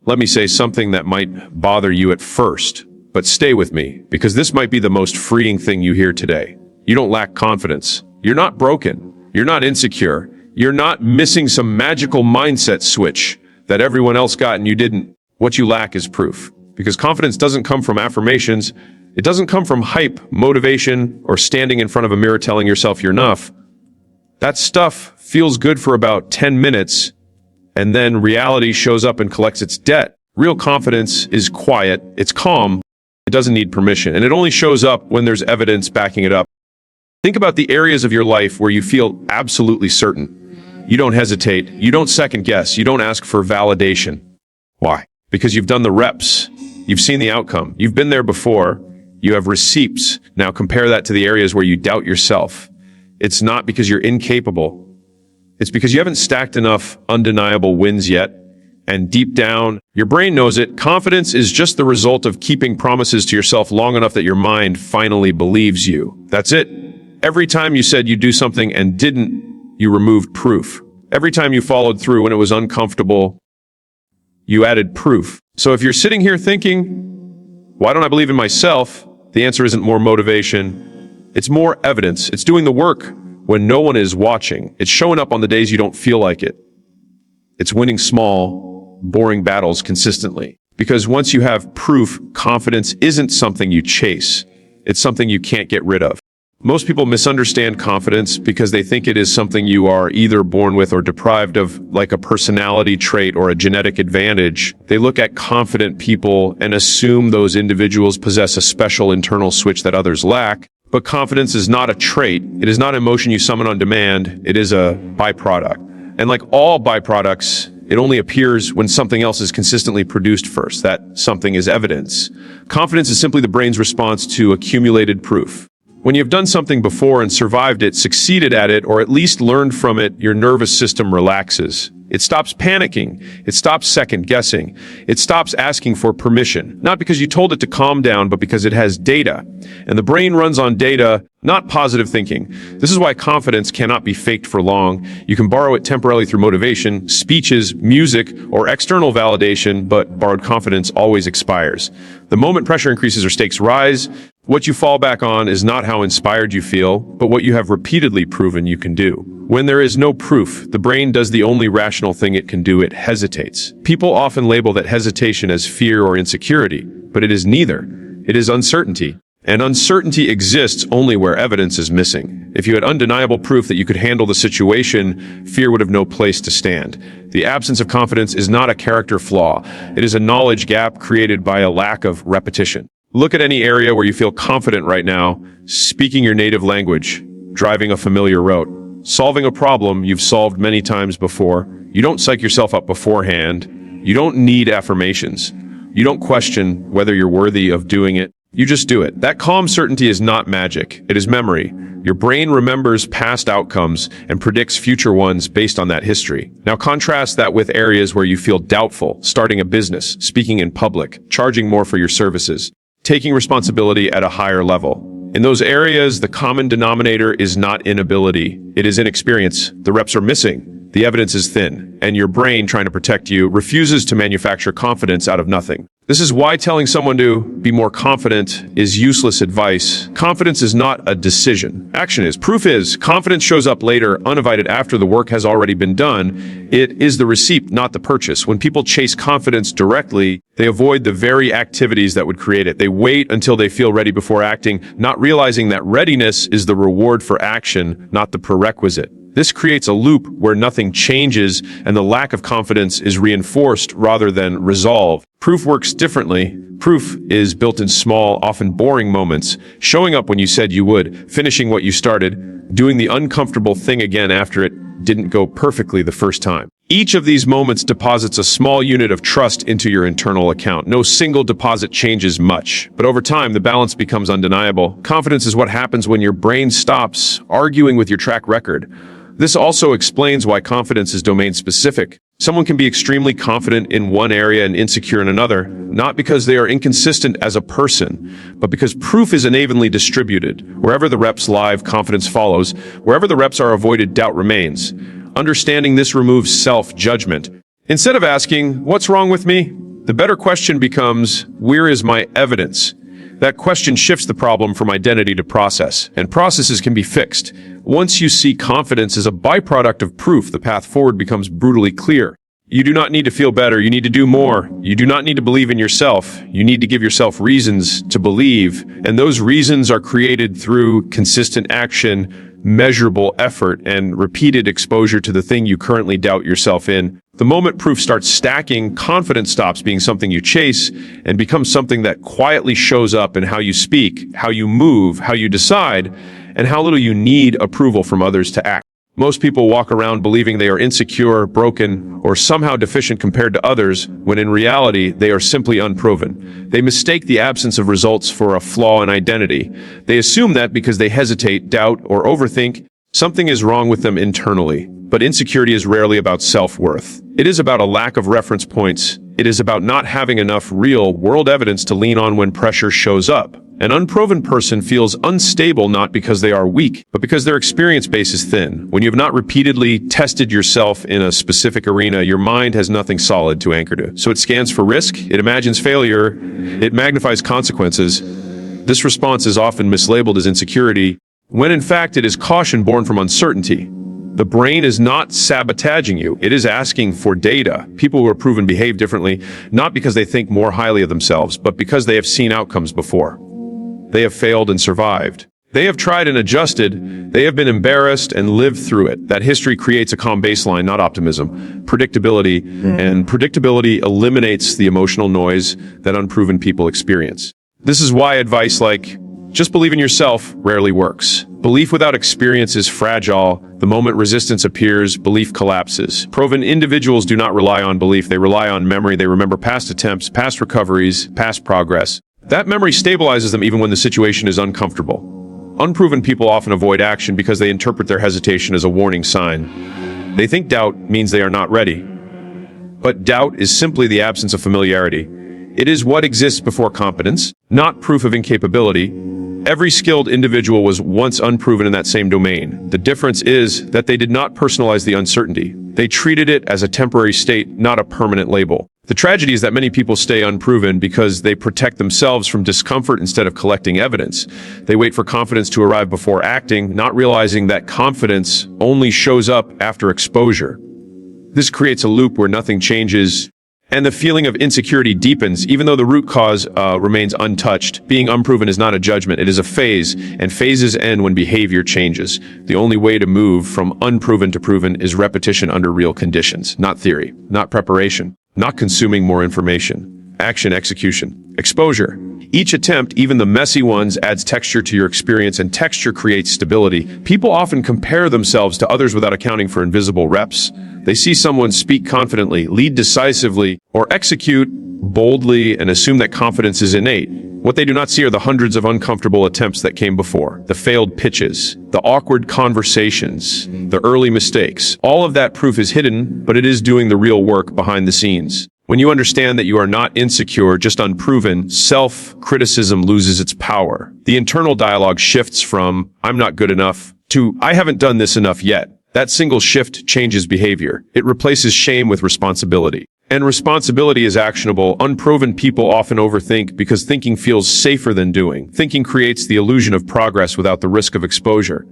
Let me say something that might bother you at first, but stay with me, because this might be the most freeing thing you hear today. You don't lack confidence. You're not broken. You're not insecure. You're not missing some magical mindset switch that everyone else got and you didn't. What you lack is proof. Because confidence doesn't come from affirmations. It doesn't come from hype, motivation, or standing in front of a mirror telling yourself you're enough. That stuff feels good for about 10 minutes, and then reality shows up and collects its debt. Real confidence is quiet, it's calm, it doesn't need permission, and it only shows up when there's evidence backing it up. Think about the areas of your life where you feel absolutely certain. You don't hesitate, you don't second guess, you don't ask for validation. Why? Because you've done the reps, you've seen the outcome, you've been there before, you have receipts. Now compare that to the areas where you doubt yourself. It's not because you're incapable. It's because you haven't stacked enough undeniable wins yet. And deep down, your brain knows it. Confidence is just the result of keeping promises to yourself long enough that your mind finally believes you. That's it. Every time you said you'd do something and didn't, you removed proof. Every time you followed through when it was uncomfortable, you added proof. So if you're sitting here thinking, why don't I believe in myself? The answer isn't more motivation. It's more evidence. It's doing the work when no one is watching. It's showing up on the days you don't feel like it. It's winning small, boring battles consistently. Because once you have proof, confidence isn't something you chase. It's something you can't get rid of. Most people misunderstand confidence because they think it is something you are either born with or deprived of, like a personality trait or a genetic advantage. They look at confident people and assume those individuals possess a special internal switch that others lack. But confidence is not a trait. It is not an emotion you summon on demand. It is a byproduct. And like all byproducts, it only appears when something else is consistently produced first. That something is evidence. Confidence is simply the brain's response to accumulated proof. When you've done something before and survived it, succeeded at it, or at least learned from it, your nervous system relaxes. It stops panicking. It stops second-guessing. It stops asking for permission, not because you told it to calm down, but because it has data. And the brain runs on data, not positive thinking. This is why confidence cannot be faked for long. You can borrow it temporarily through motivation, speeches, music, or external validation, but borrowed confidence always expires. The moment pressure increases or stakes rise, what you fall back on is not how inspired you feel, but what you have repeatedly proven you can do. When there is no proof, the brain does the only rational thing it can do: it hesitates. People often label that hesitation as fear or insecurity, but it is neither. It is uncertainty. And uncertainty exists only where evidence is missing. If you had undeniable proof that you could handle the situation, fear would have no place to stand. The absence of confidence is not a character flaw. It is a knowledge gap created by a lack of repetition. Look at any area where you feel confident right now, speaking your native language, driving a familiar route, solving a problem you've solved many times before. You don't psych yourself up beforehand. You don't need affirmations. You don't question whether you're worthy of doing it. You just do it. That calm certainty is not magic. It is memory. Your brain remembers past outcomes and predicts future ones based on that history. Now contrast that with areas where you feel doubtful: starting a business, speaking in public, charging more for your services, taking responsibility at a higher level. In those areas, the common denominator is not inability. It is inexperience. The reps are missing. The evidence is thin, and your brain, trying to protect you, refuses to manufacture confidence out of nothing. This is why telling someone to be more confident is useless advice. Confidence is not a decision. Action is. Proof is. Confidence shows up later, uninvited, after the work has already been done. It is the receipt, not the purchase. When people chase confidence directly, they avoid the very activities that would create it. They wait until they feel ready before acting, not realizing that readiness is the reward for action, not the prerequisite. This creates a loop where nothing changes and the lack of confidence is reinforced rather than resolved. Proof works differently. Proof is built in small, often boring moments: showing up when you said you would, finishing what you started, doing the uncomfortable thing again after it didn't go perfectly the first time. Each of these moments deposits a small unit of trust into your internal account. No single deposit changes much, but over time the balance becomes undeniable. Confidence is what happens when your brain stops arguing with your track record. This also explains why confidence is domain-specific. Someone can be extremely confident in one area and insecure in another, not because they are inconsistent as a person, but because proof is unevenly distributed. Wherever the reps lie, confidence follows. Wherever the reps are avoided, doubt remains. Understanding this removes self-judgment. Instead of asking, "What's wrong with me?" The better question becomes, where is my evidence? That question shifts the problem from identity to process, and processes can be fixed. Once you see confidence as a byproduct of proof, the path forward becomes brutally clear. You do not need to feel better. You need to do more. You do not need to believe in yourself. You need to give yourself reasons to believe, and those reasons are created through consistent action, measurable effort, and repeated exposure to the thing you currently doubt yourself in. The moment proof starts stacking, confidence stops being something you chase and becomes something that quietly shows up in how you speak, how you move, how you decide, and how little you need approval from others to act. Most people walk around believing they are insecure, broken, or somehow deficient compared to others, when in reality, they are simply unproven. They mistake the absence of results for a flaw in identity. They assume that because they hesitate, doubt, or overthink, something is wrong with them internally. But insecurity is rarely about self-worth. It is about a lack of reference points. It is about not having enough real-world evidence to lean on when pressure shows up. An unproven person feels unstable not because they are weak, but because their experience base is thin. When you have not repeatedly tested yourself in a specific arena, your mind has nothing solid to anchor to. So it scans for risk, it imagines failure, it magnifies consequences. This response is often mislabeled as insecurity, when in fact it is caution born from uncertainty. The brain is not sabotaging you. It is asking for data. People who are proven behave differently, not because they think more highly of themselves, but because they have seen outcomes before. They have failed and survived. They have tried and adjusted. They have been embarrassed and lived through it. That history creates a calm baseline, not optimism. Predictability, and predictability eliminates the emotional noise that unproven people experience. This is why advice like, just believe in yourself, rarely works. Belief without experience is fragile. The moment resistance appears, belief collapses. Proven individuals do not rely on belief. They rely on memory. They remember past attempts, past recoveries, past progress. That memory stabilizes them even when the situation is uncomfortable. Unproven people often avoid action because they interpret their hesitation as a warning sign. They think doubt means they are not ready. But doubt is simply the absence of familiarity. It is what exists before competence, not proof of incapability. Every skilled individual was once unproven in that same domain. The difference is that they did not personalize the uncertainty. They treated it as a temporary state, not a permanent label. The tragedy is that many people stay unproven because they protect themselves from discomfort instead of collecting evidence. They wait for confidence to arrive before acting, not realizing that confidence only shows up after exposure. This creates a loop where nothing changes, and the feeling of insecurity deepens, even though the root cause remains untouched. Being unproven is not a judgment, it is a phase, and phases end when behavior changes. The only way to move from unproven to proven is repetition under real conditions, not theory, not preparation, not consuming more information. Action, execution, exposure. Each attempt, even the messy ones, adds texture to your experience, and texture creates stability. People often compare themselves to others without accounting for invisible reps. They see someone speak confidently, lead decisively, or execute boldly and assume that confidence is innate. What they do not see are the hundreds of uncomfortable attempts that came before, the failed pitches, the awkward conversations, the early mistakes. All of that proof is hidden, but it is doing the real work behind the scenes. When you understand that you are not insecure, just unproven, self-criticism loses its power. The internal dialogue shifts from, I'm not good enough, to, I haven't done this enough yet. That single shift changes behavior. It replaces shame with responsibility. And responsibility is actionable. Unproven people often overthink because thinking feels safer than doing. Thinking creates the illusion of progress without the risk of exposure.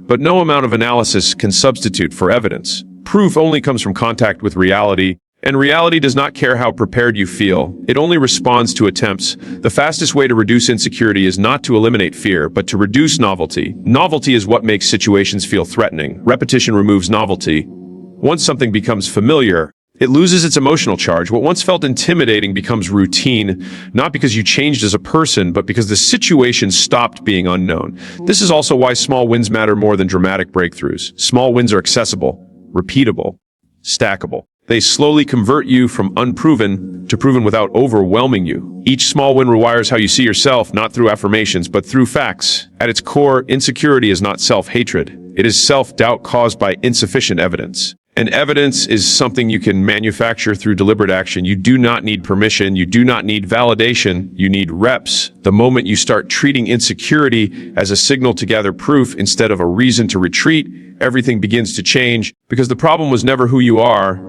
But no amount of analysis can substitute for evidence. Proof only comes from contact with reality, and reality does not care how prepared you feel. It only responds to attempts. The fastest way to reduce insecurity is not to eliminate fear, but to reduce novelty. Novelty is what makes situations feel threatening. Repetition removes novelty. Once something becomes familiar, it loses its emotional charge. What once felt intimidating becomes routine, not because you changed as a person, but because the situation stopped being unknown. This is also why small wins matter more than dramatic breakthroughs. Small wins are accessible, repeatable, stackable. They slowly convert you from unproven to proven without overwhelming you. Each small win rewires how you see yourself, not through affirmations, but through facts. At its core, insecurity is not self-hatred. It is self-doubt caused by insufficient evidence. And evidence is something you can manufacture through deliberate action. You do not need permission. You do not need validation. You need reps. The moment you start treating insecurity as a signal to gather proof instead of a reason to retreat, everything begins to change, because the problem was never who you are.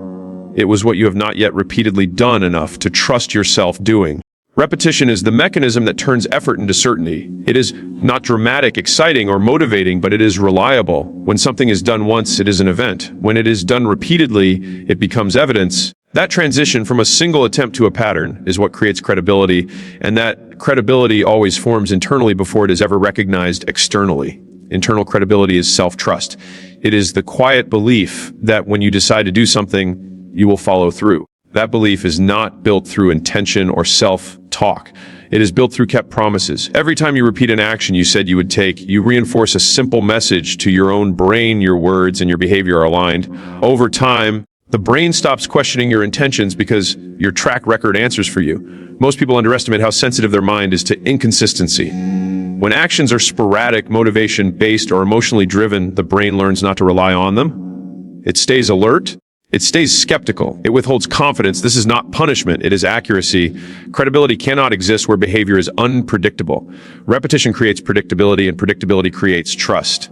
It was what you have not yet repeatedly done enough to trust yourself doing. Repetition is the mechanism that turns effort into certainty. It is not dramatic, exciting, or motivating, but it is reliable. When something is done once, it is an event. When it is done repeatedly, it becomes evidence. That transition from a single attempt to a pattern is what creates credibility, and that credibility always forms internally before it is ever recognized externally. Internal credibility is self-trust. It is the quiet belief that when you decide to do something, you will follow through. That belief is not built through intention or self-talk. It is built through kept promises. Every time you repeat an action you said you would take, you reinforce a simple message to your own brain. Your words and your behavior are aligned. Over time, the brain stops questioning your intentions because your track record answers for you. Most people underestimate how sensitive their mind is to inconsistency. When actions are sporadic, motivation-based, or emotionally driven, the brain learns not to rely on them. It stays alert. It stays skeptical. It withholds confidence. This is not punishment. It is accuracy. Credibility cannot exist where behavior is unpredictable. Repetition creates predictability, and predictability creates trust.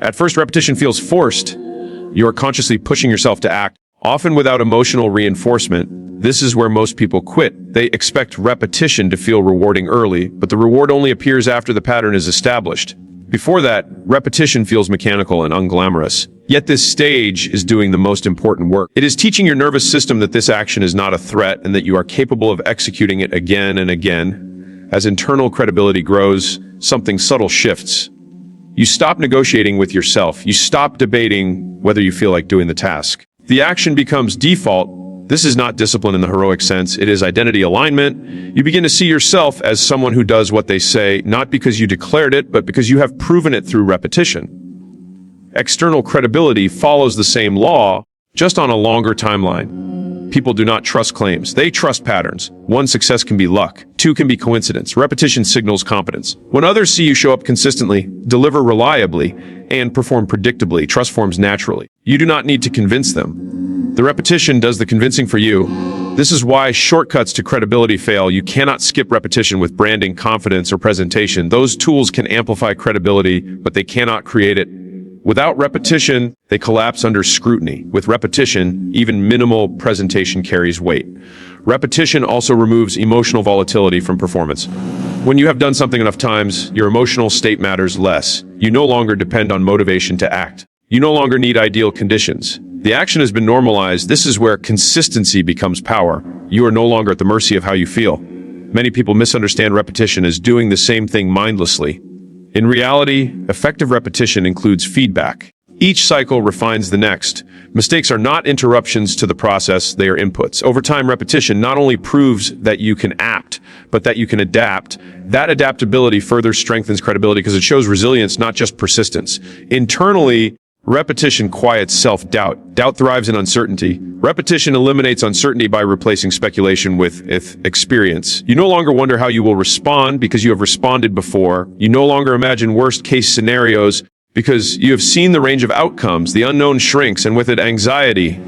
At first, repetition feels forced. You are consciously pushing yourself to act, often without emotional reinforcement. This is where most people quit. They expect repetition to feel rewarding early, but the reward only appears after the pattern is established. Before that, repetition feels mechanical and unglamorous. Yet this stage is doing the most important work. It is teaching your nervous system that this action is not a threat and that you are capable of executing it again and again. As internal credibility grows, something subtle shifts. You stop negotiating with yourself. You stop debating whether you feel like doing the task. The action becomes default. This is not discipline in the heroic sense. It is identity alignment. You begin to see yourself as someone who does what they say, not because you declared it, but because you have proven it through repetition. External credibility follows the same law, just on a longer timeline. People do not trust claims. They trust patterns. One success can be luck. Two can be coincidence. Repetition signals competence. When others see you show up consistently, deliver reliably, and perform predictably, trust forms naturally. You do not need to convince them. The repetition does the convincing for you. This is why shortcuts to credibility fail. You cannot skip repetition with branding, confidence, or presentation. Those tools can amplify credibility, but they cannot create it. Without repetition, they collapse under scrutiny. With repetition, even minimal presentation carries weight. Repetition also removes emotional volatility from performance. When you have done something enough times, your emotional state matters less. You no longer depend on motivation to act. You no longer need ideal conditions. The action has been normalized. This is where consistency becomes power. You are no longer at the mercy of how you feel. Many people misunderstand repetition as doing the same thing mindlessly. In reality, effective repetition includes feedback. Each cycle refines the next. Mistakes are not interruptions to the process, they are inputs. Over time, repetition not only proves that you can act, but that you can adapt. That adaptability further strengthens credibility because it shows resilience, not just persistence. Internally, repetition quiets self-doubt. Doubt thrives in uncertainty. Repetition eliminates uncertainty by replacing speculation with experience. You no longer wonder how you will respond because you have responded before. You no longer imagine worst-case scenarios because you have seen the range of outcomes. The unknown shrinks, and with it, anxiety.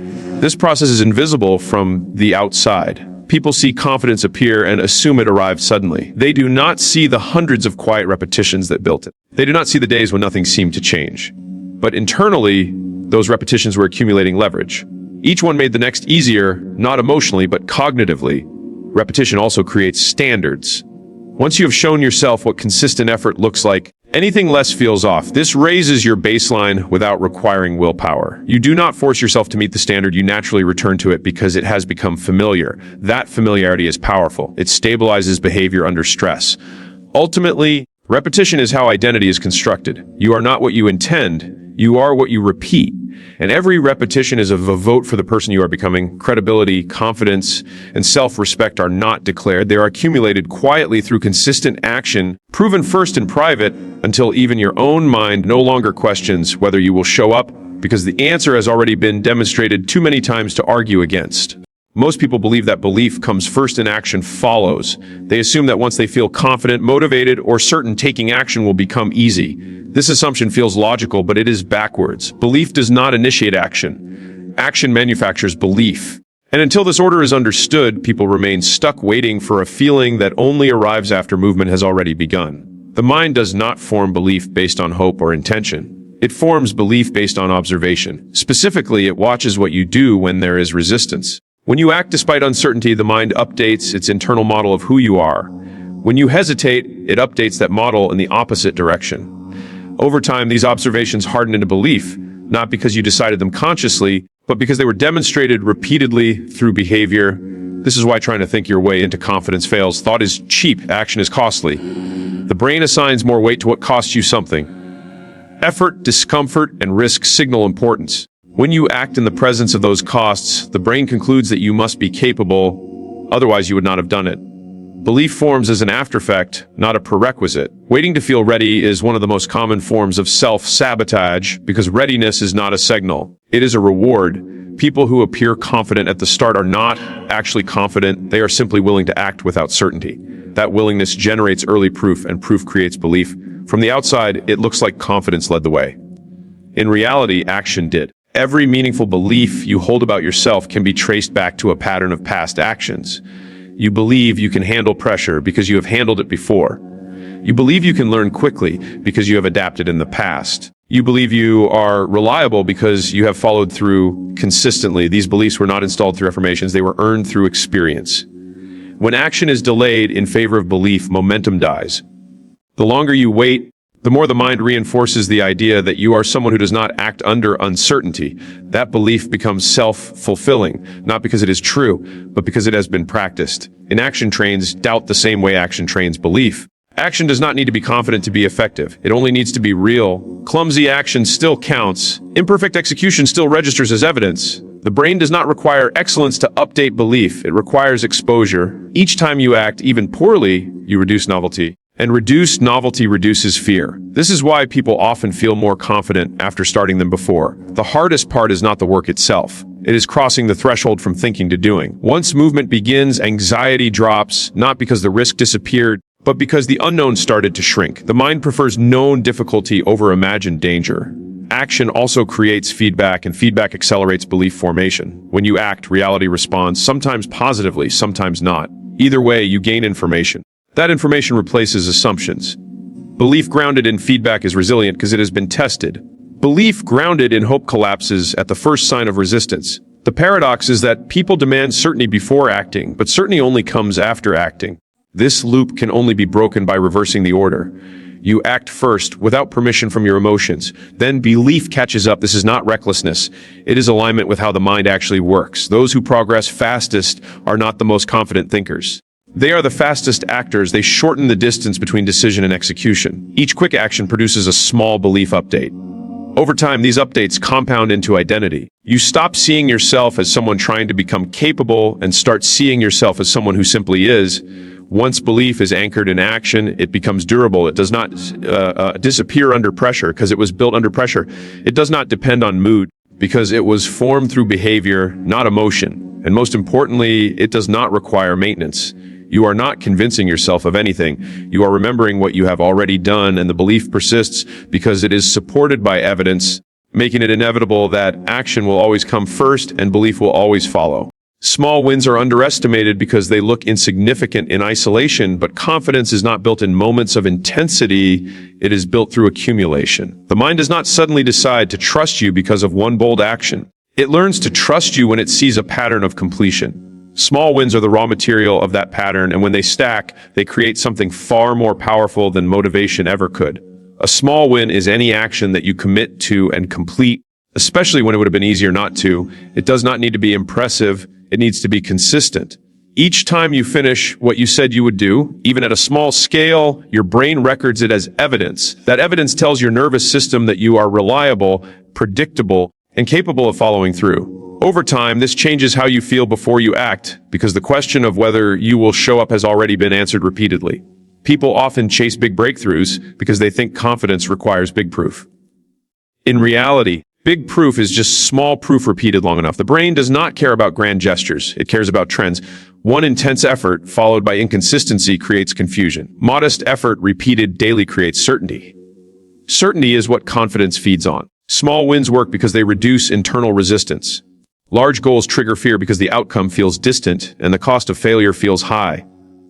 This process is invisible from the outside. People see confidence appear and assume it arrived suddenly. They do not see the hundreds of quiet repetitions that built it. They do not see the days when nothing seemed to change. But internally, those repetitions were accumulating leverage. Each one made the next easier, not emotionally, but cognitively. Repetition also creates standards. Once you have shown yourself what consistent effort looks like, anything less feels off. This raises your baseline without requiring willpower. You do not force yourself to meet the standard, you naturally return to it because it has become familiar. That familiarity is powerful. It stabilizes behavior under stress. Ultimately, repetition is how identity is constructed. You are not what you intend. You are what you repeat. And every repetition is a vote for the person you are becoming. Credibility, confidence, and self-respect are not declared. They are accumulated quietly through consistent action, proven first in private, until even your own mind no longer questions whether you will show up, because the answer has already been demonstrated too many times to argue against. Most people believe that belief comes first and action follows. They assume that once they feel confident, motivated, or certain, taking action will become easy. This assumption feels logical, but it is backwards. Belief does not initiate action. Action manufactures belief. And until this order is understood, people remain stuck waiting for a feeling that only arrives after movement has already begun. The mind does not form belief based on hope or intention. It forms belief based on observation. Specifically, it watches what you do when there is resistance. When you act despite uncertainty, the mind updates its internal model of who you are. When you hesitate, it updates that model in the opposite direction. Over time, these observations harden into belief, not because you decided them consciously, but because they were demonstrated repeatedly through behavior. This is why trying to think your way into confidence fails. Thought is cheap, action is costly. The brain assigns more weight to what costs you something. Effort, discomfort, and risk signal importance. When you act in the presence of those costs, the brain concludes that you must be capable, otherwise you would not have done it. Belief forms as an aftereffect, not a prerequisite. Waiting to feel ready is one of the most common forms of self-sabotage because readiness is not a signal. It is a reward. People who appear confident at the start are not actually confident. They are simply willing to act without certainty. That willingness generates early proof, and proof creates belief. From the outside, it looks like confidence led the way. In reality, action did. Every meaningful belief you hold about yourself can be traced back to a pattern of past actions. You believe you can handle pressure because you have handled it before. You believe you can learn quickly because you have adapted in the past. You believe you are reliable because you have followed through consistently. These beliefs were not installed through affirmations, they were earned through experience. When action is delayed in favor of belief, momentum dies. The longer you wait, the more the mind reinforces the idea that you are someone who does not act under uncertainty. That belief becomes self-fulfilling, not because it is true, but because it has been practiced. Inaction trains doubt the same way action trains belief. Action does not need to be confident to be effective. It only needs to be real. Clumsy action still counts. Imperfect execution still registers as evidence. The brain does not require excellence to update belief. It requires exposure. Each time you act, even poorly, you reduce novelty. And reduced novelty reduces fear. This is why people often feel more confident after starting than before. The hardest part is not the work itself. It is crossing the threshold from thinking to doing. Once movement begins, anxiety drops, not because the risk disappeared, but because the unknown started to shrink. The mind prefers known difficulty over imagined danger. Action also creates feedback, and feedback accelerates belief formation. When you act, reality responds, sometimes positively, sometimes not. Either way, you gain information. That information replaces assumptions. Belief grounded in feedback is resilient because it has been tested. Belief grounded in hope collapses at the first sign of resistance. The paradox is that people demand certainty before acting, but certainty only comes after acting. This loop can only be broken by reversing the order. You act first, without permission from your emotions. Then belief catches up. This is not recklessness. It is alignment with how the mind actually works. Those who progress fastest are not the most confident thinkers. They are the fastest actors. They shorten the distance between decision and execution. Each quick action produces a small belief update. Over time, these updates compound into identity. You stop seeing yourself as someone trying to become capable and start seeing yourself as someone who simply is. Once belief is anchored in action, it becomes durable. It does not disappear under pressure because it was built under pressure. It does not depend on mood because it was formed through behavior, not emotion. And most importantly, it does not require maintenance. You are not convincing yourself of anything. You are remembering what you have already done, and the belief persists because it is supported by evidence, making it inevitable that action will always come first and belief will always follow. Small wins are underestimated because they look insignificant in isolation, but confidence is not built in moments of intensity. It is built through accumulation. The mind does not suddenly decide to trust you because of one bold action. It learns to trust you when it sees a pattern of completion. Small wins are the raw material of that pattern, and when they stack, they create something far more powerful than motivation ever could. A small win is any action that you commit to and complete, especially when it would have been easier not to. It does not need to be impressive. It needs to be consistent. Each time you finish what you said you would do, even at a small scale, your brain records it as evidence. That evidence tells your nervous system that you are reliable, predictable, and capable of following through. Over time, this changes how you feel before you act, because the question of whether you will show up has already been answered repeatedly. People often chase big breakthroughs because they think confidence requires big proof. In reality, big proof is just small proof repeated long enough. The brain does not care about grand gestures. It cares about trends. One intense effort followed by inconsistency creates confusion. Modest effort repeated daily creates certainty. Certainty is what confidence feeds on. Small wins work because they reduce internal resistance. Large goals trigger fear because the outcome feels distant and the cost of failure feels high.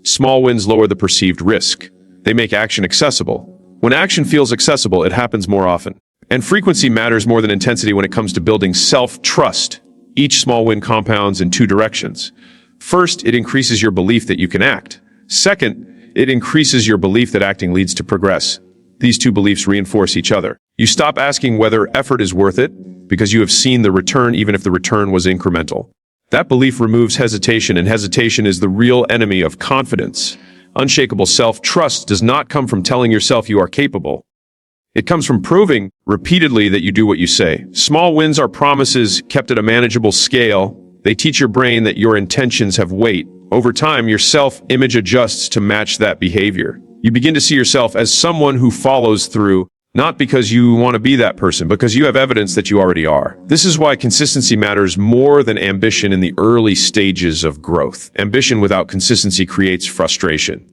Small wins lower the perceived risk. They make action accessible. When action feels accessible, it happens more often. And frequency matters more than intensity when it comes to building self-trust. Each small win compounds in two directions. First, it increases your belief that you can act. Second, it increases your belief that acting leads to progress. These two beliefs reinforce each other. You stop asking whether effort is worth it because you have seen the return even if the return was incremental. That belief removes hesitation, and hesitation is the real enemy of confidence. Unshakable self-trust does not come from telling yourself you are capable. It comes from proving repeatedly that you do what you say. Small wins are promises kept at a manageable scale. They teach your brain that your intentions have weight. Over time, your self-image adjusts to match that behavior. You begin to see yourself as someone who follows through, not because you want to be that person, because you have evidence that you already are. This is why consistency matters more than ambition in the early stages of growth. Ambition without consistency creates frustration.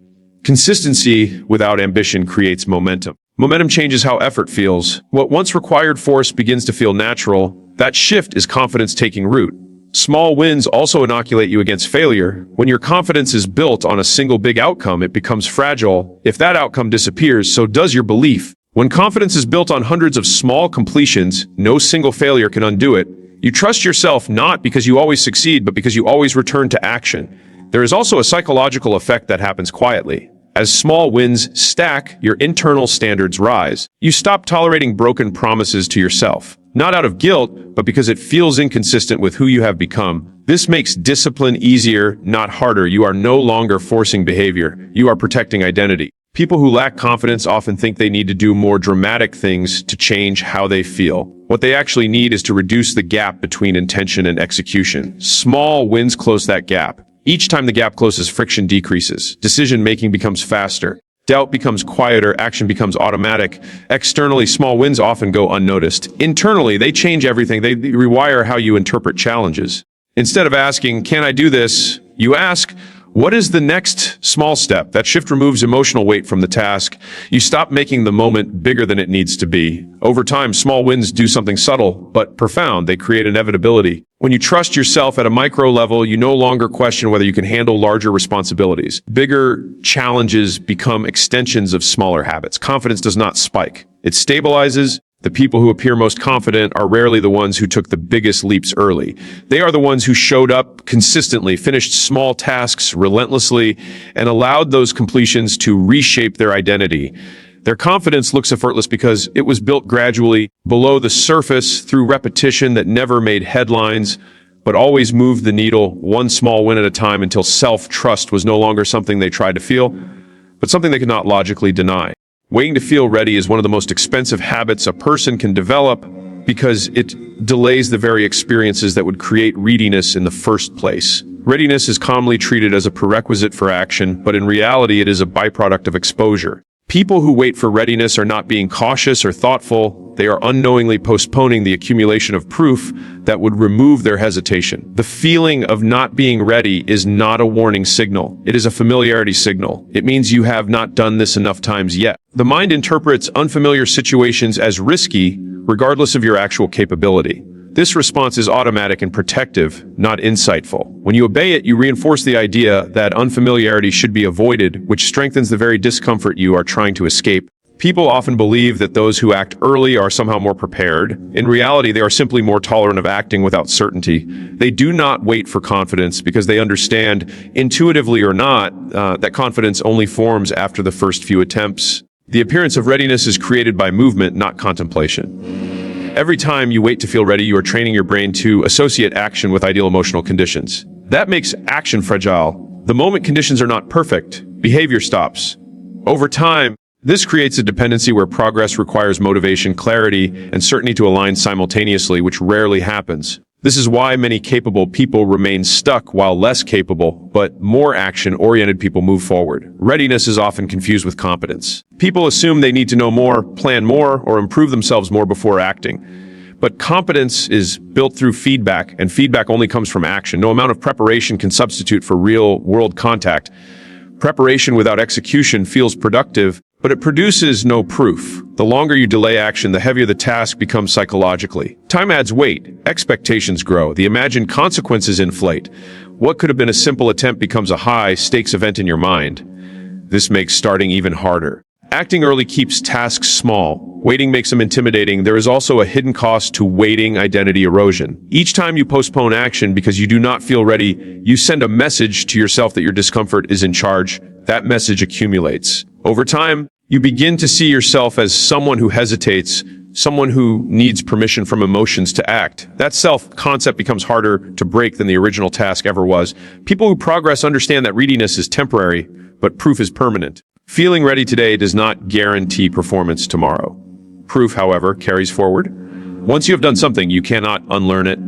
Consistency without ambition creates momentum. Momentum changes how effort feels. What once required force begins to feel natural. That shift is confidence taking root. Small wins also inoculate you against failure. When your confidence is built on a single big outcome, it becomes fragile. If that outcome disappears, so does your belief. When confidence is built on hundreds of small completions, no single failure can undo it. You trust yourself not because you always succeed, but because you always return to action. There is also a psychological effect that happens quietly. As small wins stack, your internal standards rise. You stop tolerating broken promises to yourself. Not out of guilt, but because it feels inconsistent with who you have become. This makes discipline easier, not harder. You are no longer forcing behavior. You are protecting identity. People who lack confidence often think they need to do more dramatic things to change how they feel. What they actually need is to reduce the gap between intention and execution. Small wins close that gap. Each time the gap closes, friction decreases. Decision-making becomes faster. Doubt becomes quieter, action becomes automatic. Externally, small wins often go unnoticed. Internally, they change everything. They rewire how you interpret challenges. Instead of asking, "Can I do this?" you ask, "What is the next small step?" That shift removes emotional weight from the task. You stop making the moment bigger than it needs to be. Over time, small wins do something subtle but profound. They create inevitability. When you trust yourself at a micro level, you no longer question whether you can handle larger responsibilities. Bigger challenges become extensions of smaller habits. Confidence does not spike. It stabilizes. The people who appear most confident are rarely the ones who took the biggest leaps early. They are the ones who showed up consistently, finished small tasks relentlessly, and allowed those completions to reshape their identity. Their confidence looks effortless because it was built gradually, below the surface, through repetition that never made headlines, but always moved the needle one small win at a time until self-trust was no longer something they tried to feel, but something they could not logically deny. Waiting to feel ready is one of the most expensive habits a person can develop because it delays the very experiences that would create readiness in the first place. Readiness is commonly treated as a prerequisite for action, but in reality it is a byproduct of exposure. People who wait for readiness are not being cautious or thoughtful. They are unknowingly postponing the accumulation of proof that would remove their hesitation. The feeling of not being ready is not a warning signal. It is a familiarity signal. It means you have not done this enough times yet. The mind interprets unfamiliar situations as risky, regardless of your actual capability. This response is automatic and protective, not insightful. When you obey it, you reinforce the idea that unfamiliarity should be avoided, which strengthens the very discomfort you are trying to escape. People often believe that those who act early are somehow more prepared. In reality, they are simply more tolerant of acting without certainty. They do not wait for confidence because they understand, intuitively or not, that confidence only forms after the first few attempts. The appearance of readiness is created by movement, not contemplation. Every time you wait to feel ready, you are training your brain to associate action with ideal emotional conditions. That makes action fragile. The moment conditions are not perfect, behavior stops. Over time, this creates a dependency where progress requires motivation, clarity, and certainty to align simultaneously, which rarely happens. This is why many capable people remain stuck while less capable, but more action-oriented people move forward. Readiness is often confused with competence. People assume they need to know more, plan more, or improve themselves more before acting. But competence is built through feedback, and feedback only comes from action. No amount of preparation can substitute for real-world contact. Preparation without execution feels productive, but it produces no proof. The longer you delay action, the heavier the task becomes psychologically. Time adds weight, expectations grow, the imagined consequences inflate. What could have been a simple attempt becomes a high-stakes event in your mind. This makes starting even harder. Acting early keeps tasks small. Waiting makes them intimidating. There is also a hidden cost to waiting: identity erosion. Each time you postpone action because you do not feel ready, you send a message to yourself that your discomfort is in charge. That message accumulates. Over time, you begin to see yourself as someone who hesitates, someone who needs permission from emotions to act. That self-concept becomes harder to break than the original task ever was. People who progress understand that readiness is temporary, but proof is permanent. Feeling ready today does not guarantee performance tomorrow. Proof, however, carries forward. Once you have done something, you cannot unlearn it.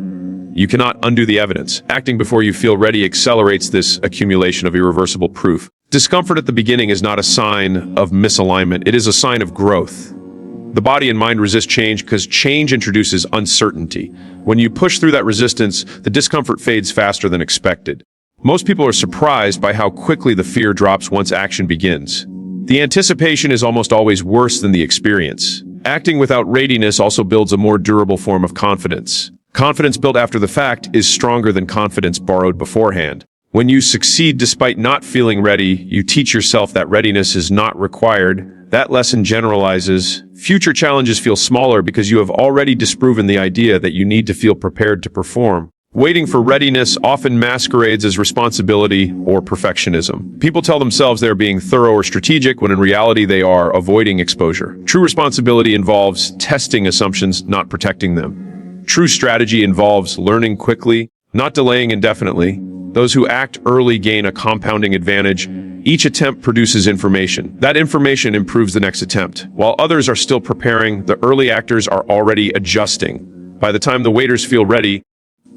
You cannot undo the evidence. Acting before you feel ready accelerates this accumulation of irreversible proof. Discomfort at the beginning is not a sign of misalignment. It is a sign of growth. The body and mind resist change because change introduces uncertainty. When you push through that resistance, the discomfort fades faster than expected. Most people are surprised by how quickly the fear drops once action begins. The anticipation is almost always worse than the experience. Acting without readiness also builds a more durable form of confidence. Confidence built after the fact is stronger than confidence borrowed beforehand. When you succeed despite not feeling ready, you teach yourself that readiness is not required. That lesson generalizes. Future challenges feel smaller because you have already disproven the idea that you need to feel prepared to perform. Waiting for readiness often masquerades as responsibility or perfectionism. People tell themselves they're being thorough or strategic when in reality they are avoiding exposure. True responsibility involves testing assumptions, not protecting them. True strategy involves learning quickly, not delaying indefinitely. Those who act early gain a compounding advantage. Each attempt produces information. That information improves the next attempt. While others are still preparing, the early actors are already adjusting. By the time the waiters feel ready,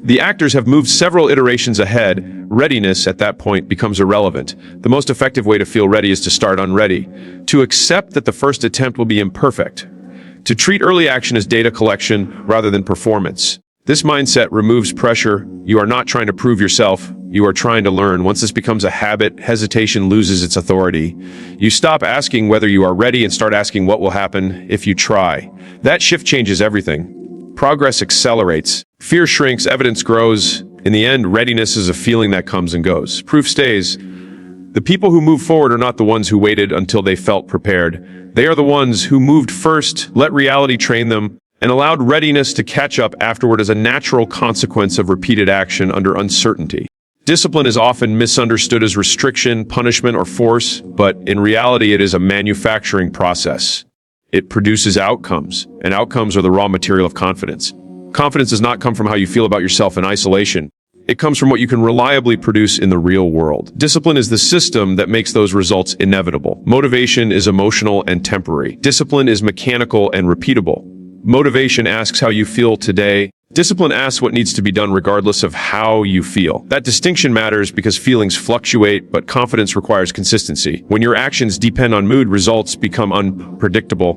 the actors have moved several iterations ahead. Readiness at that point becomes irrelevant. The most effective way to feel ready is to start unready, to accept that the first attempt will be imperfect, to treat early action as data collection rather than performance. This mindset removes pressure. You are not trying to prove yourself. You are trying to learn. Once this becomes a habit, hesitation loses its authority. You stop asking whether you are ready and start asking what will happen if you try. That shift changes everything. Progress accelerates. Fear shrinks, evidence grows. In the end, readiness is a feeling that comes and goes. Proof stays. The people who move forward are not the ones who waited until they felt prepared. They are the ones who moved first, let reality train them, and allowed readiness to catch up afterward as a natural consequence of repeated action under uncertainty. Discipline is often misunderstood as restriction, punishment, or force, but in reality it is a manufacturing process. It produces outcomes, and outcomes are the raw material of confidence. Confidence does not come from how you feel about yourself in isolation. It comes from what you can reliably produce in the real world. Discipline is the system that makes those results inevitable. Motivation is emotional and temporary. Discipline is mechanical and repeatable. Motivation asks how you feel today. Discipline asks what needs to be done regardless of how you feel. That distinction matters because feelings fluctuate, but confidence requires consistency. When your actions depend on mood, results become unpredictable.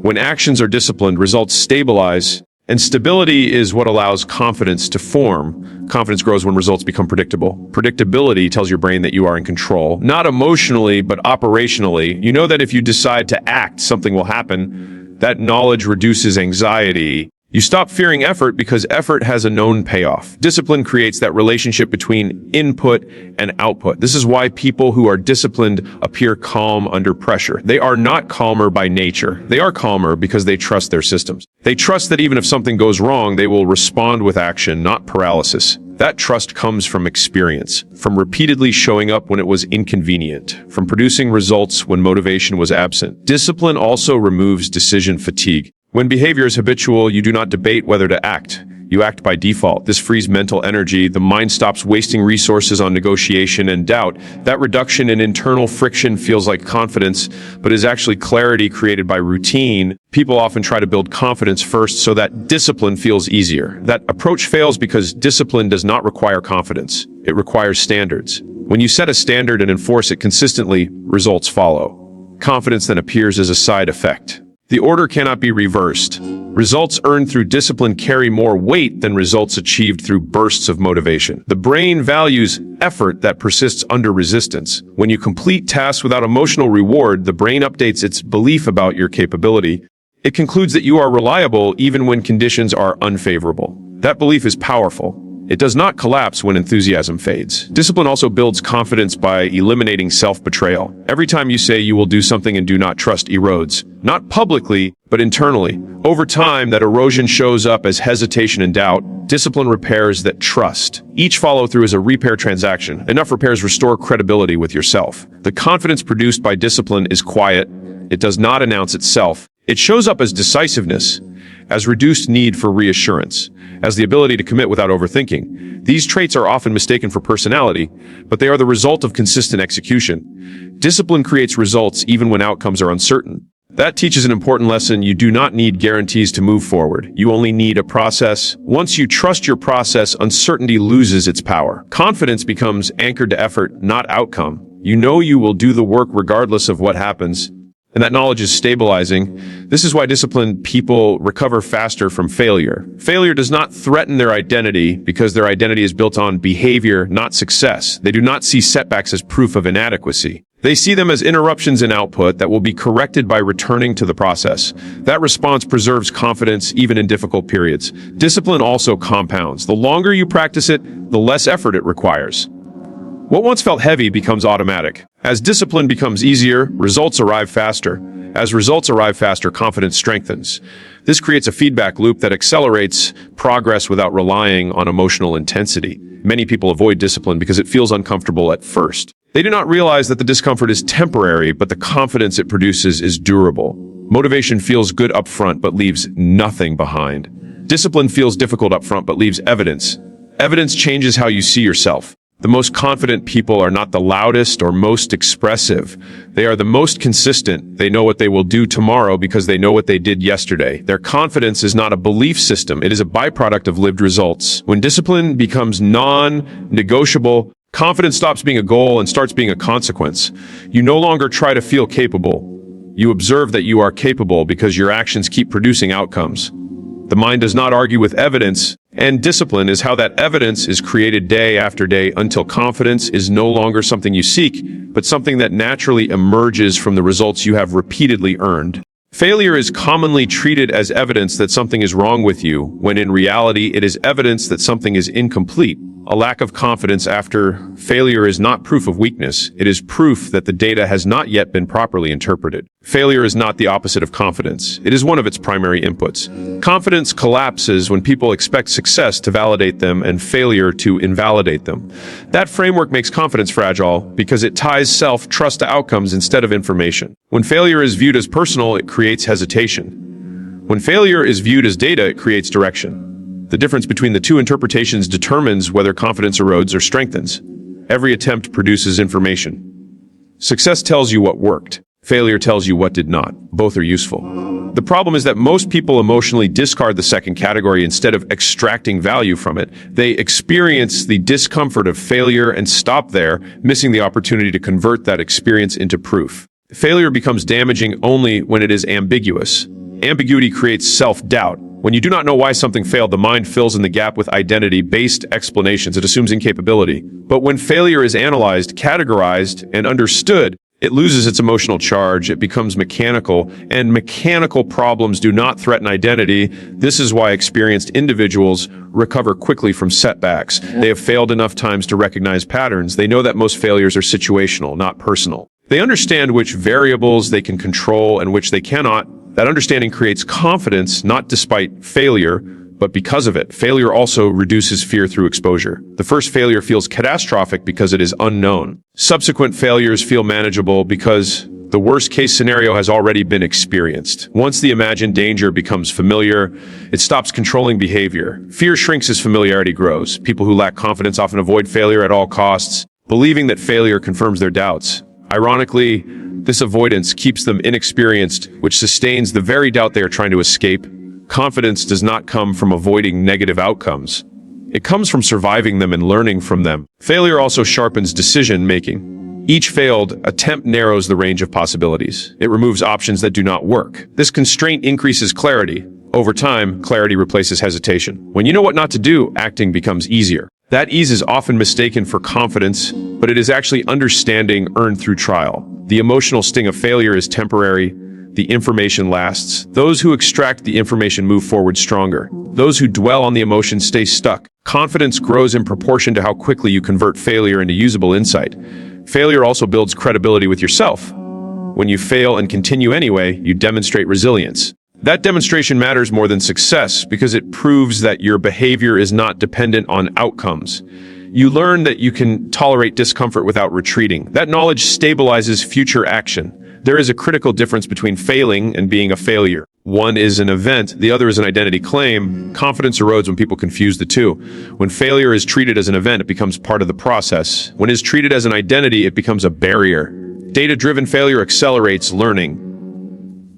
When actions are disciplined, results stabilize, and stability is what allows confidence to form. Confidence grows when results become predictable. Predictability tells your brain that you are in control, not emotionally, but operationally. You know that if you decide to act, something will happen. That knowledge reduces anxiety. You stop fearing effort because effort has a known payoff. Discipline creates that relationship between input and output. This is why people who are disciplined appear calm under pressure. They are not calmer by nature. They are calmer because they trust their systems. They trust that even if something goes wrong, they will respond with action, not paralysis. That trust comes from experience, from repeatedly showing up when it was inconvenient, from producing results when motivation was absent. Discipline also removes decision fatigue. When behavior is habitual, you do not debate whether to act. You act by default. This frees mental energy. The mind stops wasting resources on negotiation and doubt. That reduction in internal friction feels like confidence, but is actually clarity created by routine. People often try to build confidence first so that discipline feels easier. That approach fails because discipline does not require confidence. It requires standards. When you set a standard and enforce it consistently, results follow. Confidence then appears as a side effect. The order cannot be reversed. Results earned through discipline carry more weight than results achieved through bursts of motivation. The brain values effort that persists under resistance. When you complete tasks without emotional reward, the brain updates its belief about your capability. It concludes that you are reliable even when conditions are unfavorable. That belief is powerful. It does not collapse when enthusiasm fades. Discipline also builds confidence by eliminating self-betrayal. Every time you say you will do something and do not trust erodes, not publicly, but internally. Over time, that erosion shows up as hesitation and doubt. Discipline repairs that trust. Each follow-through is a repair transaction. Enough repairs restore credibility with yourself. The confidence produced by discipline is quiet. It does not announce itself. It shows up as decisiveness, as reduced need for reassurance, as the ability to commit without overthinking. These traits are often mistaken for personality, but they are the result of consistent execution. Discipline creates results even when outcomes are uncertain. That teaches an important lesson. You do not need guarantees to move forward. You only need a process. Once you trust your process, uncertainty loses its power. Confidence becomes anchored to effort, not outcome. You know you will do the work regardless of what happens, and that knowledge is stabilizing. This is why disciplined people recover faster from failure. Failure does not threaten their identity because their identity is built on behavior, not success. They do not see setbacks as proof of inadequacy. They see them as interruptions in output that will be corrected by returning to the process. That response preserves confidence even in difficult periods. Discipline also compounds. The longer you practice it, the less effort it requires. What once felt heavy becomes automatic. As discipline becomes easier, results arrive faster. As results arrive faster, confidence strengthens. This creates a feedback loop that accelerates progress without relying on emotional intensity. Many people avoid discipline because it feels uncomfortable at first. They do not realize that the discomfort is temporary, but the confidence it produces is durable. Motivation feels good up front, but leaves nothing behind. Discipline feels difficult up front, but leaves evidence. Evidence changes how you see yourself. The most confident people are not the loudest or most expressive. They are the most consistent. They know what they will do tomorrow because they know what they did yesterday. Their confidence is not a belief system. It is a byproduct of lived results. When discipline becomes non-negotiable, confidence stops being a goal and starts being a consequence. You no longer try to feel capable. You observe that you are capable because your actions keep producing outcomes. The mind does not argue with evidence, and discipline is how that evidence is created day after day until confidence is no longer something you seek, but something that naturally emerges from the results you have repeatedly earned. Failure is commonly treated as evidence that something is wrong with you, when in reality it is evidence that something is incomplete. A lack of confidence after failure is not proof of weakness. It is proof that the data has not yet been properly interpreted. Failure is not the opposite of confidence. It is one of its primary inputs. Confidence collapses when people expect success to validate them and failure to invalidate them. That framework makes confidence fragile because it ties self-trust to outcomes instead of information. When failure is viewed as personal, it creates hesitation. When failure is viewed as data, it creates direction. The difference between the two interpretations determines whether confidence erodes or strengthens. Every attempt produces information. Success tells you what worked. Failure tells you what did not. Both are useful. The problem is that most people emotionally discard the second category instead of extracting value from it. They experience the discomfort of failure and stop there, missing the opportunity to convert that experience into proof. Failure becomes damaging only when it is ambiguous. Ambiguity creates self-doubt. When you do not know why something failed, the mind fills in the gap with identity-based explanations. It assumes incapability. But when failure is analyzed, categorized, and understood, it loses its emotional charge. It becomes mechanical, and mechanical problems do not threaten identity. This is why experienced individuals recover quickly from setbacks. They have failed enough times to recognize patterns. They know that most failures are situational, not personal. They understand which variables they can control and which they cannot. That understanding creates confidence, not despite failure, but because of it. Failure also reduces fear through exposure. The first failure feels catastrophic because it is unknown. Subsequent failures feel manageable because the worst-case scenario has already been experienced. Once the imagined danger becomes familiar, it stops controlling behavior. Fear shrinks as familiarity grows. People who lack confidence often avoid failure at all costs, believing that failure confirms their doubts. Ironically, this avoidance keeps them inexperienced, which sustains the very doubt they are trying to escape. Confidence does not come from avoiding negative outcomes. It comes from surviving them and learning from them. Failure also sharpens decision-making. Each failed attempt narrows the range of possibilities. It removes options that do not work. This constraint increases clarity. Over time, clarity replaces hesitation. When you know what not to do, acting becomes easier. That ease is often mistaken for confidence, but it is actually understanding earned through trial. The emotional sting of failure is temporary. The information lasts. Those who extract the information move forward stronger. Those who dwell on the emotion stay stuck. Confidence grows in proportion to how quickly you convert failure into usable insight. Failure also builds credibility with yourself. When you fail and continue anyway, you demonstrate resilience. That demonstration matters more than success because it proves that your behavior is not dependent on outcomes. You learn that you can tolerate discomfort without retreating. That knowledge stabilizes future action. There is a critical difference between failing and being a failure. One is an event, the other is an identity claim. Confidence erodes when people confuse the two. When failure is treated as an event, it becomes part of the process. When it is treated as an identity, it becomes a barrier. Data-driven failure accelerates learning.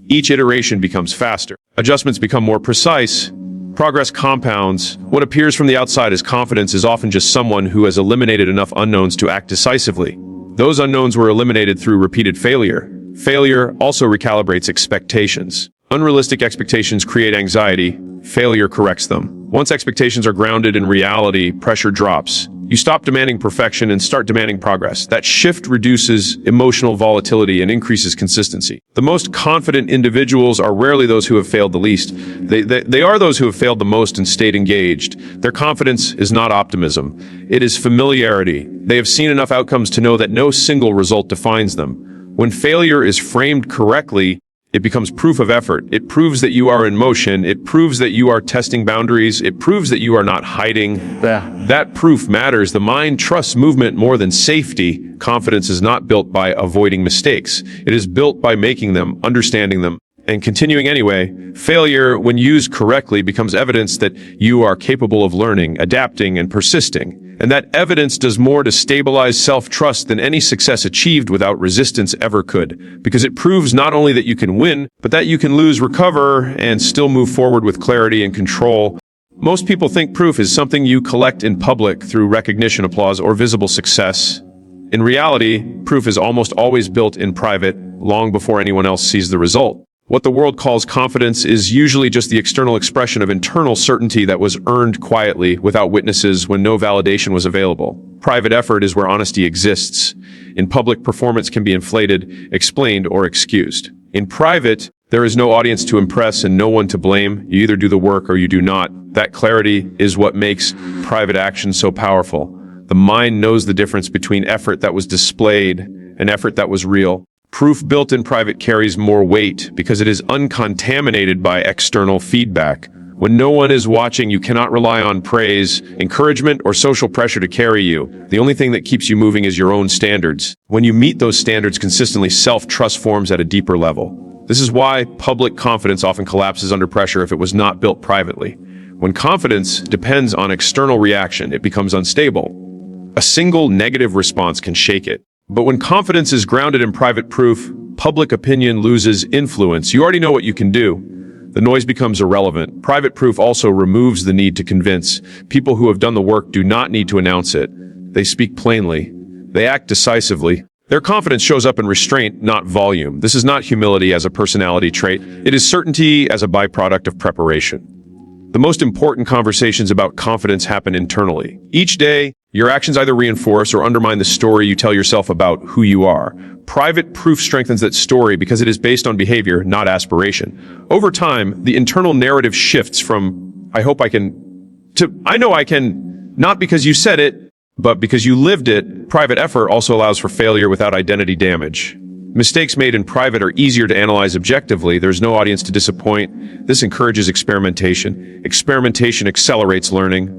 Each iteration becomes faster. Adjustments become more precise. Progress compounds. What appears from the outside as confidence is often just someone who has eliminated enough unknowns to act decisively. Those unknowns were eliminated through repeated failure. Failure also recalibrates expectations. Unrealistic expectations create anxiety. Failure corrects them. Once expectations are grounded in reality, pressure drops. You stop demanding perfection and start demanding progress. That shift reduces emotional volatility and increases consistency. The most confident individuals are rarely those who have failed the least. They are those who have failed the most and stayed engaged. Their confidence is not optimism. It is familiarity. They have seen enough outcomes to know that no single result defines them. When failure is framed correctly, it becomes proof of effort. It proves that you are in motion. It proves that you are testing boundaries. It proves that you are not hiding. That proof matters. The mind trusts movement more than safety. Confidence is not built by avoiding mistakes. It is built by making them, understanding them, and continuing anyway. Failure, when used correctly, becomes evidence that you are capable of learning, adapting, and persisting. And that evidence does more to stabilize self-trust than any success achieved without resistance ever could, because it proves not only that you can win, but that you can lose, recover, and still move forward with clarity and control. Most people think proof is something you collect in public through recognition, applause, or visible success. In reality, proof is almost always built in private, long before anyone else sees the result. What the world calls confidence is usually just the external expression of internal certainty that was earned quietly, without witnesses, when no validation was available. Private effort is where honesty exists. In public, performance can be inflated, explained, or excused. In private, there is no audience to impress and no one to blame. You either do the work or you do not. That clarity is what makes private action so powerful. The mind knows the difference between effort that was displayed and effort that was real. Proof built in private carries more weight because it is uncontaminated by external feedback. When no one is watching, you cannot rely on praise, encouragement, or social pressure to carry you. The only thing that keeps you moving is your own standards. When you meet those standards consistently, self-trust forms at a deeper level. This is why public confidence often collapses under pressure if it was not built privately. When confidence depends on external reaction, it becomes unstable. A single negative response can shake it. But when confidence is grounded in private proof, public opinion loses influence. You already know what you can do. The noise becomes irrelevant. Private proof also removes the need to convince. People who have done the work do not need to announce it. They speak plainly. They act decisively. Their confidence shows up in restraint, not volume. This is not humility as a personality trait. It is certainty as a byproduct of preparation. The most important conversations about confidence happen internally. Each day, your actions either reinforce or undermine the story you tell yourself about who you are. Private proof strengthens that story because it is based on behavior, not aspiration. Over time, the internal narrative shifts from, "I hope I can," to, "I know I can," not because you said it, but because you lived it. Private effort also allows for failure without identity damage. Mistakes made in private are easier to analyze objectively. There's no audience to disappoint. This encourages experimentation. Experimentation accelerates learning.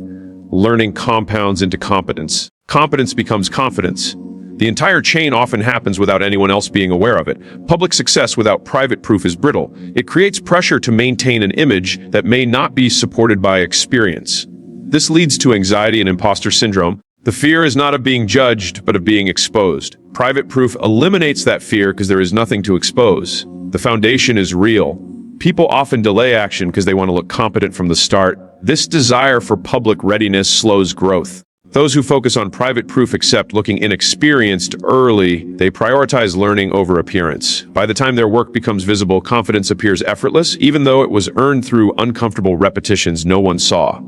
Learning compounds into competence. Competence becomes confidence. The entire chain often happens without anyone else being aware of it. Public success without private proof is brittle. It creates pressure to maintain an image that may not be supported by experience. This leads to anxiety and imposter syndrome. The fear is not of being judged, but of being exposed. Private proof eliminates that fear because there is nothing to expose. The foundation is real. People often delay action because they want to look competent from the start. This desire for public readiness slows growth. Those who focus on private proof accept looking inexperienced early. They prioritize learning over appearance. By the time their work becomes visible, confidence appears effortless, even though it was earned through uncomfortable repetitions no one saw.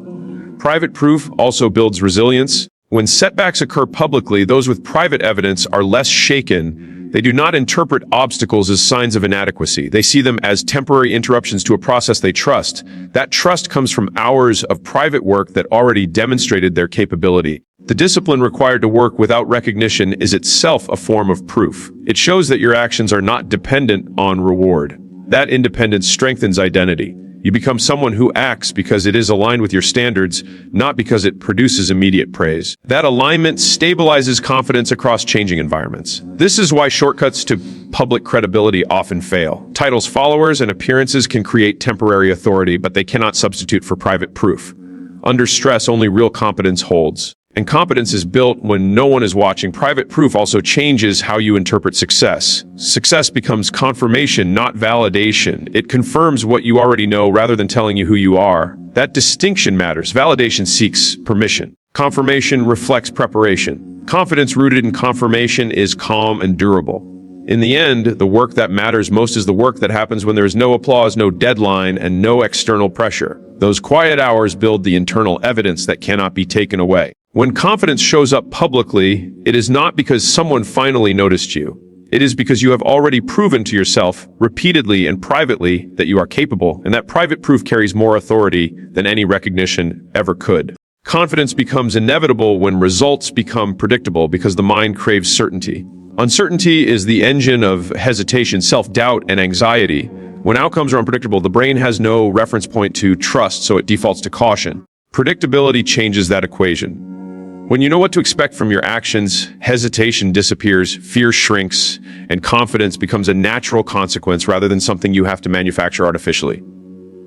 Private proof also builds resilience. When setbacks occur publicly, those with private evidence are less shaken. They do not interpret obstacles as signs of inadequacy. They see them as temporary interruptions to a process they trust. That trust comes from hours of private work that already demonstrated their capability. The discipline required to work without recognition is itself a form of proof. It shows that your actions are not dependent on reward. That independence strengthens identity. You become someone who acts because it is aligned with your standards, not because it produces immediate praise. That alignment stabilizes confidence across changing environments. This is why shortcuts to public credibility often fail. Titles, followers, and appearances can create temporary authority, but they cannot substitute for private proof. Under stress, only real competence holds. And competence is built when no one is watching. Private proof also changes how you interpret success. Success becomes confirmation, not validation. It confirms what you already know rather than telling you who you are. That distinction matters. Validation seeks permission. Confirmation reflects preparation. Confidence rooted in confirmation is calm and durable. In the end, the work that matters most is the work that happens when there is no applause, no deadline, and no external pressure. Those quiet hours build the internal evidence that cannot be taken away. When confidence shows up publicly, it is not because someone finally noticed you. It is because you have already proven to yourself, repeatedly and privately, that you are capable, and that private proof carries more authority than any recognition ever could. Confidence becomes inevitable when results become predictable because the mind craves certainty. Uncertainty is the engine of hesitation, self-doubt, and anxiety. When outcomes are unpredictable, the brain has no reference point to trust, so it defaults to caution. Predictability changes that equation. When you know what to expect from your actions, hesitation disappears, fear shrinks, and confidence becomes a natural consequence rather than something you have to manufacture artificially.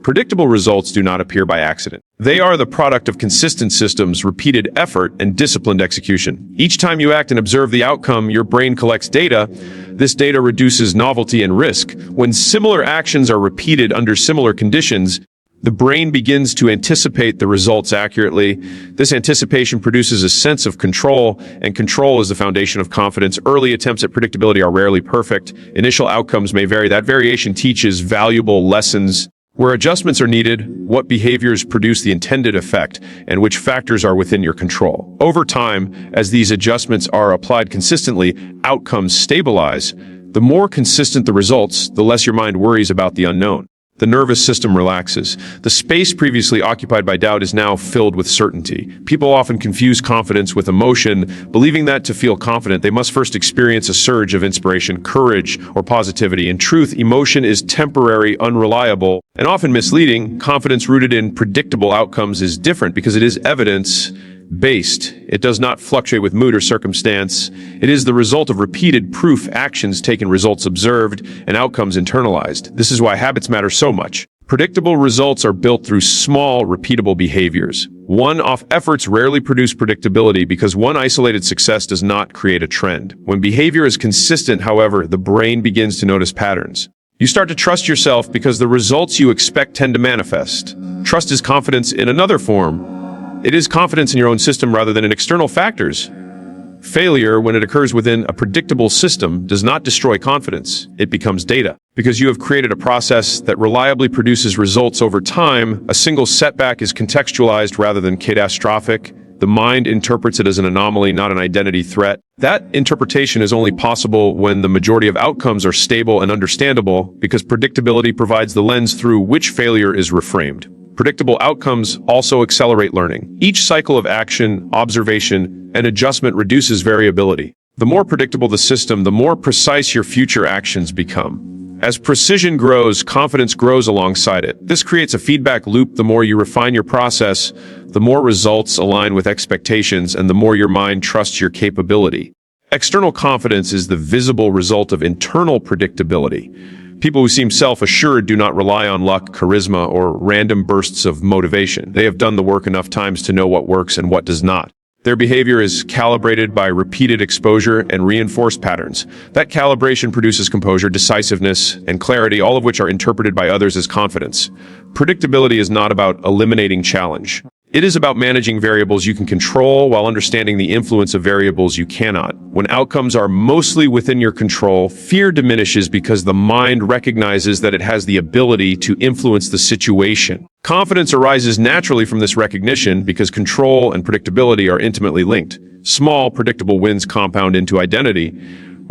Predictable results do not appear by accident. They are the product of consistent systems, repeated effort, and disciplined execution. Each time you act and observe the outcome, your brain collects data. This data reduces novelty and risk. When similar actions are repeated under similar conditions, the brain begins to anticipate the results accurately. This anticipation produces a sense of control, and control is the foundation of confidence. Early attempts at predictability are rarely perfect. Initial outcomes may vary. That variation teaches valuable lessons. Where adjustments are needed, what behaviors produce the intended effect, and which factors are within your control. Over time, as these adjustments are applied consistently, outcomes stabilize. The more consistent the results, the less your mind worries about the unknown. The nervous system relaxes. The space previously occupied by doubt is now filled with certainty. People often confuse confidence with emotion, believing that to feel confident, they must first experience a surge of inspiration, courage, or positivity. In truth, emotion is temporary, unreliable, and often misleading. Confidence rooted in predictable outcomes is different because it is evidence-based. It does not fluctuate with mood or circumstance. It is the result of repeated proof, actions taken, results observed, and outcomes internalized. This is why habits matter so much. Predictable results are built through small, repeatable behaviors. One-off efforts rarely produce predictability because one isolated success does not create a trend. When behavior is consistent, however, the brain begins to notice patterns. You start to trust yourself because the results you expect tend to manifest. Trust is confidence in another form. It is confidence in your own system rather than in external factors. Failure, when it occurs within a predictable system, does not destroy confidence. It becomes data. Because you have created a process that reliably produces results over time, a single setback is contextualized rather than catastrophic. The mind interprets it as an anomaly, not an identity threat. That interpretation is only possible when the majority of outcomes are stable and understandable, because predictability provides the lens through which failure is reframed. Predictable outcomes also accelerate learning. Each cycle of action, observation, and adjustment reduces variability. The more predictable the system, the more precise your future actions become. As precision grows, confidence grows alongside it. This creates a feedback loop. The more you refine your process, the more results align with expectations, and the more your mind trusts your capability. External confidence is the visible result of internal predictability. People who seem self-assured do not rely on luck, charisma, or random bursts of motivation. They have done the work enough times to know what works and what does not. Their behavior is calibrated by repeated exposure and reinforced patterns. That calibration produces composure, decisiveness, and clarity, all of which are interpreted by others as confidence. Predictability is not about eliminating challenge. It is about managing variables you can control while understanding the influence of variables you cannot. When outcomes are mostly within your control, fear diminishes because the mind recognizes that it has the ability to influence the situation. Confidence arises naturally from this recognition because control and predictability are intimately linked. Small, predictable wins compound into identity.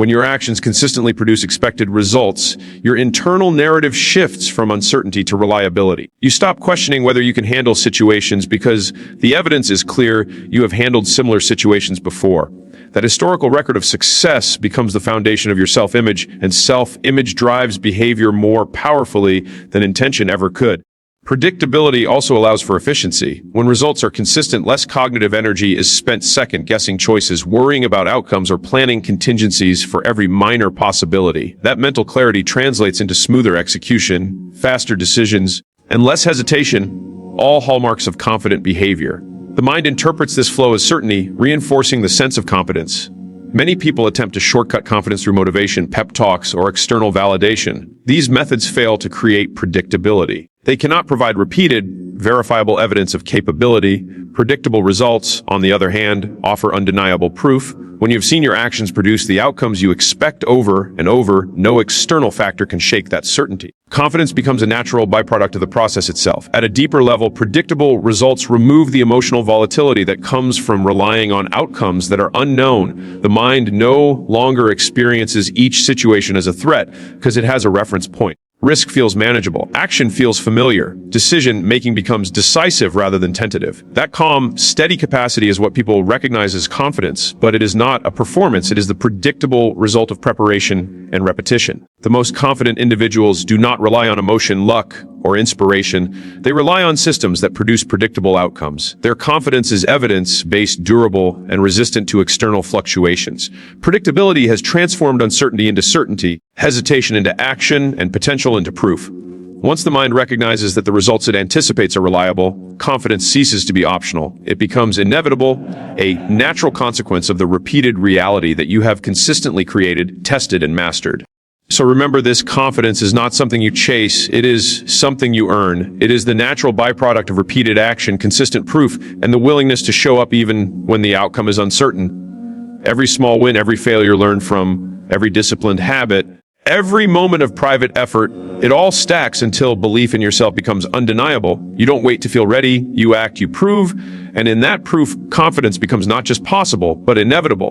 When your actions consistently produce expected results, your internal narrative shifts from uncertainty to reliability. You stop questioning whether you can handle situations because the evidence is clear you have handled similar situations before. That historical record of success becomes the foundation of your self-image, and self-image drives behavior more powerfully than intention ever could. Predictability also allows for efficiency. When results are consistent, less cognitive energy is spent second-guessing choices, worrying about outcomes, or planning contingencies for every minor possibility. That mental clarity translates into smoother execution, faster decisions, and less hesitation, all hallmarks of confident behavior. The mind interprets this flow as certainty, reinforcing the sense of competence. Many people attempt to shortcut confidence through motivation, pep talks, or external validation. These methods fail to create predictability. They cannot provide repeated, verifiable evidence of capability. Predictable results, on the other hand, offer undeniable proof. When you've seen your actions produce the outcomes you expect over and over, no external factor can shake that certainty. Confidence becomes a natural byproduct of the process itself. At a deeper level, predictable results remove the emotional volatility that comes from relying on outcomes that are unknown. The mind no longer experiences each situation as a threat because it has a reference point. Risk feels manageable. Action feels familiar. Decision-making becomes decisive rather than tentative. That calm, steady capacity is what people recognize as confidence, but it is not a performance. It is the predictable result of preparation and repetition. The most confident individuals do not rely on emotion, luck, or inspiration. They rely on systems that produce predictable outcomes. Their confidence is evidence-based, durable, and resistant to external fluctuations. Predictability has transformed uncertainty into certainty, hesitation into action, and potential into proof. Once the mind recognizes that the results it anticipates are reliable, confidence ceases to be optional. It becomes inevitable, a natural consequence of the repeated reality that you have consistently created, tested, and mastered. So remember, this confidence is not something you chase, it is something you earn. It is the natural byproduct of repeated action, consistent proof, and the willingness to show up even when the outcome is uncertain. Every small win, every failure learned from, every disciplined habit, every moment of private effort, it all stacks until belief in yourself becomes undeniable. You don't wait to feel ready, you act, you prove, and in that proof, confidence becomes not just possible, but inevitable.